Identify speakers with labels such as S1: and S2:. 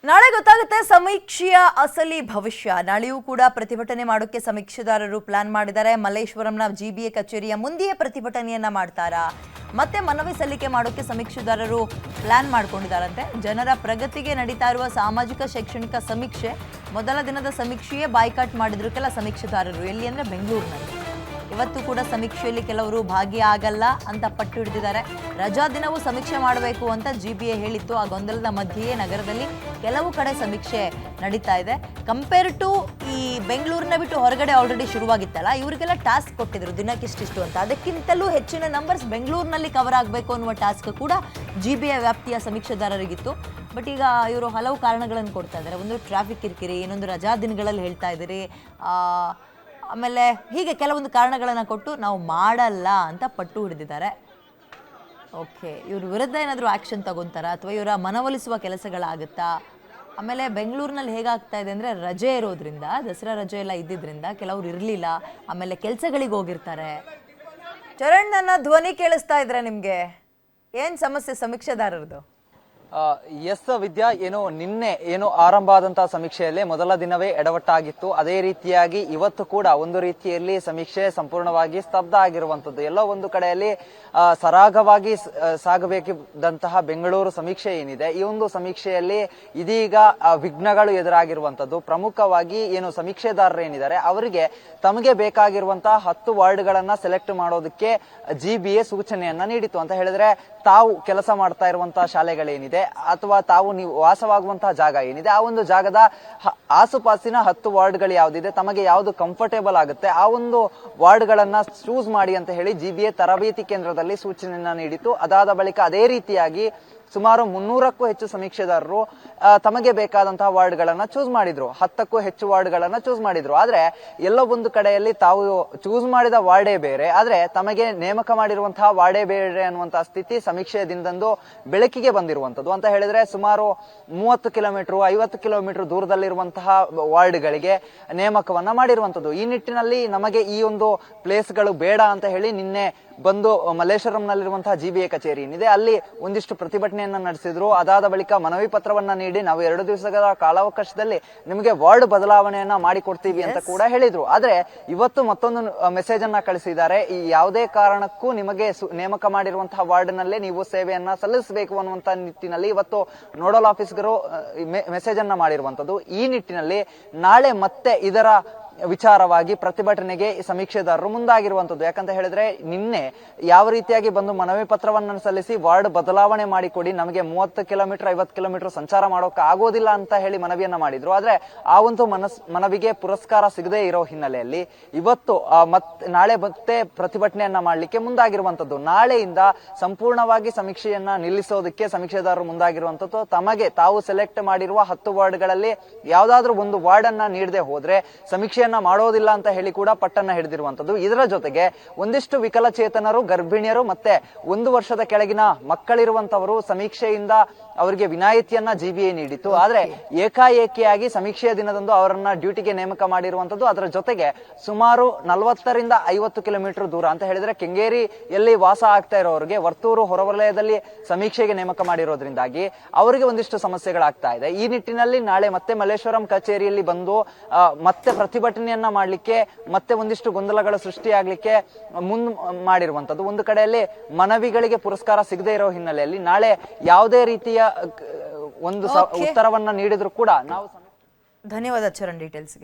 S1: ನಾಳೆ ಗೊತ್ತಾಗುತ್ತೆ ಸಮೀಕ್ಷೆಯ ಅಸಲಿ ಭವಿಷ್ಯ. ನಾಳೆಯೂ ಕೂಡ ಪ್ರತಿಭಟನೆ ಮಾಡೋಕೆ ಸಮೀಕ್ಷೆದಾರರು ಪ್ಲಾನ್ ಮಾಡಿದ್ದಾರೆ. ಮಲ್ಲೇಶ್ವರಂನ ಜಿಬಿಎ ಕಚೇರಿಯ ಮುಂದೆಯೇ ಪ್ರತಿಭಟನೆಯನ್ನ ಮಾಡ್ತಾರಾ, ಮತ್ತೆ ಮನವಿ ಸಲ್ಲಿಕೆ ಮಾಡೋಕೆ ಸಮೀಕ್ಷೆದಾರರು ಪ್ಲಾನ್ ಮಾಡ್ಕೊಂಡಿದ್ದಾರಂತೆ. ಜನರ ಪ್ರಗತಿಗೆ ನಡೀತಾ ಇರುವ ಸಾಮಾಜಿಕ ಶೈಕ್ಷಣಿಕ ಸಮೀಕ್ಷೆ ಮೊದಲ ದಿನದ ಸಮೀಕ್ಷೆಯೇ ಬಾಯ್ಕಾಟ್ ಮಾಡಿದ್ರು ಕೆಲ ಸಮೀಕ್ಷೆದಾರರು. ಎಲ್ಲಿ ಅಂದ್ರೆ ಬೆಂಗಳೂರಿನಲ್ಲಿ. ಇವತ್ತು ಕೂಡ ಸಮೀಕ್ಷೆಯಲ್ಲಿ ಕೆಲವರು ಭಾಗಿಯಾಗಲ್ಲ ಅಂತ ಪಟ್ಟು ಹಿಡಿದಿದ್ದಾರೆ. ರಜಾ ದಿನವೂ ಸಮೀಕ್ಷೆ ಮಾಡಬೇಕು ಅಂತ ಜಿಬಿಎ ಹೇಳಿತ್ತು. ಆ ಗೊಂದಲದ ಮಧ್ಯೆಯೇ ನಗರದಲ್ಲಿ ಕೆಲವು ಕಡೆ ಸಮೀಕ್ಷೆ ನಡೀತಾ ಇದೆ. ಕಂಪೇರ್ ಟು ಈ ಬೆಂಗಳೂರಿನ ಬಿಟ್ಟು ಹೊರಗಡೆ ಆಲ್ರೆಡಿ ಶುರುವಾಗಿತ್ತಲ್ಲ, ಇವರಿಗೆಲ್ಲ ಟಾಸ್ಕ್ ಕೊಟ್ಟಿದ್ರು ದಿನಕ್ಕಿಷ್ಟಿಷ್ಟು ಅಂತ. ಅದಕ್ಕಿಂತಲೂ ಹೆಚ್ಚಿನ ನಂಬರ್ಸ್ ಬೆಂಗಳೂರಿನಲ್ಲಿ ಕವರ್ ಆಗಬೇಕು ಅನ್ನುವ ಟಾಸ್ಕ್ ಕೂಡ ಜಿಬಿಎ ವ್ಯಾಪ್ತಿಯ ಸಮೀಕ್ಷೆದಾರರಿಗಿತ್ತು. ಬಟ್ ಈಗ ಇವರು ಹಲವು ಕಾರಣಗಳನ್ನು ಕೊಡ್ತಾ ಇದ್ದಾರೆ. ಒಂದು ಟ್ರಾಫಿಕ್ ಕಿರಿಕಿರಿ, ಇನ್ನೊಂದು ರಜಾ ದಿನಗಳಲ್ಲಿ ಹೇಳ್ತಾ ಇದ್ದೀರಿ, ಆಮೇಲೆ ಹೀಗೆ ಕೆಲವೊಂದು ಕಾರಣಗಳನ್ನು ಕೊಟ್ಟು ನಾವು ಮಾಡಲ್ಲ ಅಂತ ಪಟ್ಟು ಹಿಡಿದಿದ್ದಾರೆ. ಓಕೆ, ಇವ್ರ ವಿರುದ್ಧ ಏನಾದರೂ ಆ್ಯಕ್ಷನ್ ತಗೊತಾರಾ ಅಥವಾ ಇವರ ಮನವೊಲಿಸುವ ಕೆಲಸಗಳಾಗುತ್ತಾ? ಆಮೇಲೆ ಬೆಂಗಳೂರಿನಲ್ಲಿ ಹೇಗಾಗ್ತಾ ಇದೆ ಅಂದರೆ, ರಜೆ ಇರೋದ್ರಿಂದ, ದಸರಾ ರಜೆ ಎಲ್ಲ ಇದ್ದಿದ್ದರಿಂದ ಕೆಲವ್ರು ಇರಲಿಲ್ಲ, ಆಮೇಲೆ ಕೆಲಸಗಳಿಗೆ ಹೋಗಿರ್ತಾರೆ. ಚರಣ್, ನನ್ನ ಧ್ವನಿ ಕೇಳಿಸ್ತಾ ಇದ್ರೆ ನಿಮಗೆ? ಏನು ಸಮಸ್ಯೆ ಸಮೀಕ್ಷೆದಾರರದು?
S2: ಎಸ್ ವಿದ್ಯಾ, ನಿನ್ನೆ ಆರಂಭ ಆದಂತಹ ಸಮೀಕ್ಷೆಯಲ್ಲಿ ಮೊದಲ ದಿನವೇ ಎಡವಟ್ಟಾಗಿತ್ತು. ಅದೇ ರೀತಿಯಾಗಿ ಇವತ್ತು ಕೂಡ ಒಂದು ರೀತಿಯಲ್ಲಿ ಸಮೀಕ್ಷೆ ಸಂಪೂರ್ಣವಾಗಿ ಸ್ತಬ್ಧ ಆಗಿರುವಂತದ್ದು. ಎಲ್ಲೋ ಒಂದು ಕಡೆಯಲ್ಲಿ ಸರಾಗವಾಗಿ ಸಾಗಬೇಕಿದ್ದಂತಹ ಬೆಂಗಳೂರು ಸಮೀಕ್ಷೆ ಏನಿದೆ, ಈ ಒಂದು ಸಮೀಕ್ಷೆಯಲ್ಲಿ ಇದೀಗ ವಿಘ್ನಗಳು ಎದುರಾಗಿರುವಂತದ್ದು. ಪ್ರಮುಖವಾಗಿ ಸಮೀಕ್ಷೆದಾರರು ಏನಿದ್ದಾರೆ ಅವರಿಗೆ ತಮಗೆ ಬೇಕಾಗಿರುವಂತಹ 10 ವಾರ್ಡ್ಗಳನ್ನ ಸೆಲೆಕ್ಟ್ ಮಾಡೋದಕ್ಕೆ ಜಿಬಿಎ ಸೂಚನೆಯನ್ನ ನೀಡಿತು. ಅಂತ ಹೇಳಿದ್ರೆ, ತಾವು ಕೆಲಸ ಮಾಡ್ತಾ ಇರುವಂತಹ ಶಾಲೆಗಳೇನಿದೆ ಅಥವಾ ತಾವು ನೀವು ವಾಸವಾಗುವಂತಹ ಜಾಗ ಏನಿದೆ, ಆ ಒಂದು ಜಾಗದ ಆಸುಪಾಸಿನ 10 ವಾರ್ಡ್ಗಳು ಯಾವ್ದಿದೆ, ತಮಗೆ ಯಾವ್ದು ಕಂಫರ್ಟೇಬಲ್ ಆಗುತ್ತೆ ಆ ಒಂದು ವಾರ್ಡ್ಗಳನ್ನ ಚೂಸ್ ಮಾಡಿ ಅಂತ ಹೇಳಿ ಜಿಬಿಎ ತರಬೇತಿ ಕೇಂದ್ರದಲ್ಲಿ ಸೂಚನೆಯನ್ನ ನೀಡಿತು. ಅದಾದ ಬಳಿಕ ಅದೇ ರೀತಿಯಾಗಿ ಸುಮಾರು 300ಕ್ಕೂ ಹೆಚ್ಚು ಸಮೀಕ್ಷೆದಾರರು ತಮಗೆ ಬೇಕಾದಂತಹ ವಾರ್ಡ್ಗಳನ್ನ ಚೂಸ್ ಮಾಡಿದ್ರು. 10ಕ್ಕೂ ಹೆಚ್ಚು ವಾರ್ಡ್ಗಳನ್ನ ಚೂಸ್ ಮಾಡಿದ್ರು. ಆದ್ರೆ ಎಲ್ಲೋ ಒಂದು ಕಡೆಯಲ್ಲಿ ತಾವು ಚೂಸ್ ಮಾಡಿದ ವಾರ್ಡೇ ಬೇರೆ, ಆದ್ರೆ ತಮಗೆ ನೇಮಕ ಮಾಡಿರುವಂತಹ ವಾರ್ಡೇ ಬೇರೆ ಅನ್ನುವಂತಹ ಸ್ಥಿತಿ ಸಮೀಕ್ಷೆಯ ದಿನದಂದು ಬೆಳಕಿಗೆ ಬಂದಿರುವಂತದ್ದು. ಅಂತ ಹೇಳಿದ್ರೆ, ಸುಮಾರು 30 ಕಿಲೋಮೀಟರ್ 50 ಕಿಲೋಮೀಟರ್ ದೂರದಲ್ಲಿರುವಂತಹ ವಾರ್ಡ್ಗಳಿಗೆ ನೇಮಕವನ್ನ ಮಾಡಿರುವಂತದ್ದು. ಈ ನಿಟ್ಟಿನಲ್ಲಿ ನಮಗೆ ಈ ಒಂದು ಪ್ಲೇಸ್ಗಳು ಬೇಡ ಅಂತ ಹೇಳಿ ನಿನ್ನೆ ಬಂದು ಮಲ್ಲೇಶ್ವರಂನಲ್ಲಿರುವಂತಹ ಜಿಬಿಎ ಕಚೇರಿ ಏನಿದೆ ಅಲ್ಲಿ ಒಂದಿಷ್ಟು ಪ್ರತಿಭಟನೆಯನ್ನ ನಡೆಸಿದ್ರು. ಅದಾದ ಬಳಿಕ ಮನವಿ ಪತ್ರವನ್ನ ನೀಡಿ ನಾವು 2 ದಿವಸಗಳ ಕಾಲಾವಕಾಶದಲ್ಲಿ ನಿಮಗೆ ವಾರ್ಡ್ ಬದಲಾವಣೆಯನ್ನ ಮಾಡಿಕೊಡ್ತೀವಿ ಅಂತ ಕೂಡ ಹೇಳಿದ್ರು. ಆದ್ರೆ ಇವತ್ತು ಮತ್ತೊಂದು ಮೆಸೇಜ್ ಅನ್ನ ಕಳಿಸಿದ್ದಾರೆ. ಈ ಯಾವುದೇ ಕಾರಣಕ್ಕೂ ನಿಮಗೆ ನೇಮಕ ಮಾಡಿರುವಂತಹ ವಾರ್ಡ್ ನಲ್ಲೇ ನೀವು ಸೇವೆಯನ್ನ ಸಲ್ಲಿಸಬೇಕು ಅನ್ನುವಂತ ನಿಟ್ಟಿನಲ್ಲಿ ಇವತ್ತು ನೋಡಲ್ ಆಫೀಸರ್ಗಳು ಮೆಸೇಜ್ ಅನ್ನ ಮಾಡಿರುವಂತದ್ದು. ಈ ನಿಟ್ಟಿನಲ್ಲಿ ನಾಳೆ ಮತ್ತೆ ಇದರ ವಿಚಾರವಾಗಿ ಪ್ರತಿಭಟನೆಗೆ ಸಮೀಕ್ಷೆದಾರರು ಮುಂದಾಗಿರುವಂತದ್ದು. ಯಾಕಂತ ಹೇಳಿದ್ರೆ, ನಿನ್ನೆ ಯಾವ ರೀತಿಯಾಗಿ ಬಂದು ಮನವಿ ಪತ್ರವನ್ನು ಸಲ್ಲಿಸಿ ವಾರ್ಡ್ ಬದಲಾವಣೆ ಮಾಡಿಕೊಡಿ, ನಮಗೆ 30 ಕಿಲೋಮೀಟರ್ 50 ಕಿಲೋಮೀಟರ್ ಸಂಚಾರ ಮಾಡೋಕೆ ಆಗೋದಿಲ್ಲ ಅಂತ ಹೇಳಿ ಮನವಿಯನ್ನ ಮಾಡಿದ್ರು. ಆದ್ರೆ ಆ ಒಂದು ಮನವಿಗೆ ಪುರಸ್ಕಾರ ಸಿಗದೇ ಇರೋ ಹಿನ್ನೆಲೆಯಲ್ಲಿ ಇವತ್ತು ನಾಳೆ ಮತ್ತೆ ಪ್ರತಿಭಟನೆಯನ್ನ ಮಾಡ್ಲಿಕ್ಕೆ ಮುಂದಾಗಿರುವಂತದ್ದು. ನಾಳೆಯಿಂದ ಸಂಪೂರ್ಣವಾಗಿ ಸಮೀಕ್ಷೆಯನ್ನ ನಿಲ್ಲಿಸೋದಕ್ಕೆ ಸಮೀಕ್ಷೆದಾರರು ಮುಂದಾಗಿರುವಂತದ್ದು. ತಮಗೆ ತಾವು ಸೆಲೆಕ್ಟ್ ಮಾಡಿರುವ 10 ವಾರ್ಡ್ಗಳಲ್ಲಿ ಯಾವ್ದಾದ್ರೂ ಒಂದು ವಾರ್ಡ್ ಅನ್ನ ನೀಡದೆ ಹೋದ್ರೆ ಸಮೀಕ್ಷೆ ಮಾಡೋದಿಲ್ಲ ಅಂತ ಹೇಳಿ ಕೂಡ ಪಟ್ಟನ್ನ ಹಿಡಿದಿರುವಂತದ್ದು. ಇದರ ಜೊತೆಗೆ ಒಂದಿಷ್ಟು ವಿಕಲಚೇತನರು, ಗರ್ಭಿಣಿಯರು ಮತ್ತೆ 1 ವರ್ಷದ ಕೆಳಗಿನ ಮಕ್ಕಳಿರುವಂತವರು ಸಮೀಕ್ಷೆಯಿಂದ ಅವರಿಗೆ ವಿನಾಯಿತಿಯನ್ನ ಜಿಬಿಎ ನೀಡಿತು. ಆದ್ರೆ ಏಕಾಏಕಿಯಾಗಿ ಸಮೀಕ್ಷೆಯ ದಿನದಂದು ಅವರನ್ನ ಡ್ಯೂಟಿಗೆ ನೇಮಕ ಮಾಡಿರುವಂತದ್ದು. ಅದರ ಜೊತೆಗೆ ಸುಮಾರು 40 ರಿಂದ 50 ಕಿಲೋಮೀಟರ್ ದೂರ ಅಂತ ಹೇಳಿದ್ರೆ ಕೆಂಗೇರಿಯಲ್ಲಿ ವಾಸ ಆಗ್ತಾ ಇರೋರಿಗೆ ವರ್ತೂರು ಹೊರವಲಯದಲ್ಲಿ ಸಮೀಕ್ಷೆಗೆ ನೇಮಕ ಮಾಡಿರೋದ್ರಿಂದಾಗಿ ಅವರಿಗೆ ಒಂದಿಷ್ಟು ಸಮಸ್ಯೆಗಳಾಗ್ತಾ ಇದೆ. ಈ ನಿಟ್ಟಿನಲ್ಲಿ ನಾಳೆ ಮತ್ತೆ ಮಲ್ಲೇಶ್ವರಂ ಕಚೇರಿಯಲ್ಲಿ ಬಂದು ಮತ್ತೆ ಪ್ರತಿಭಟನೆಯನ್ನ ಮಾಡ್ಲಿಕ್ಕೆ, ಮತ್ತೆ ಒಂದಿಷ್ಟು ಗೊಂದಲಗಳ ಸೃಷ್ಟಿಯಾಗ್ಲಿಕ್ಕೆ ಮಾಡಿರುವಂತದ್ದು. ಒಂದು ಕಡೆಯಲ್ಲಿ ಮನವಿಗಳಿಗೆ ಪುರಸ್ಕಾರ ಸಿಗದೆ ಇರೋ ಹಿನ್ನೆಲೆಯಲ್ಲಿ ನಾಳೆ ಯಾವುದೇ ರೀತಿಯ ಒಂದು ಉತ್ತರವನ್ನ ನೀಡಿದ್ರು ಕೂಡ ನಾವು
S1: ಧನ್ಯವಾದ ಚರಣ್ ಡೀಟೇಲ್ಸ್ಗೆ.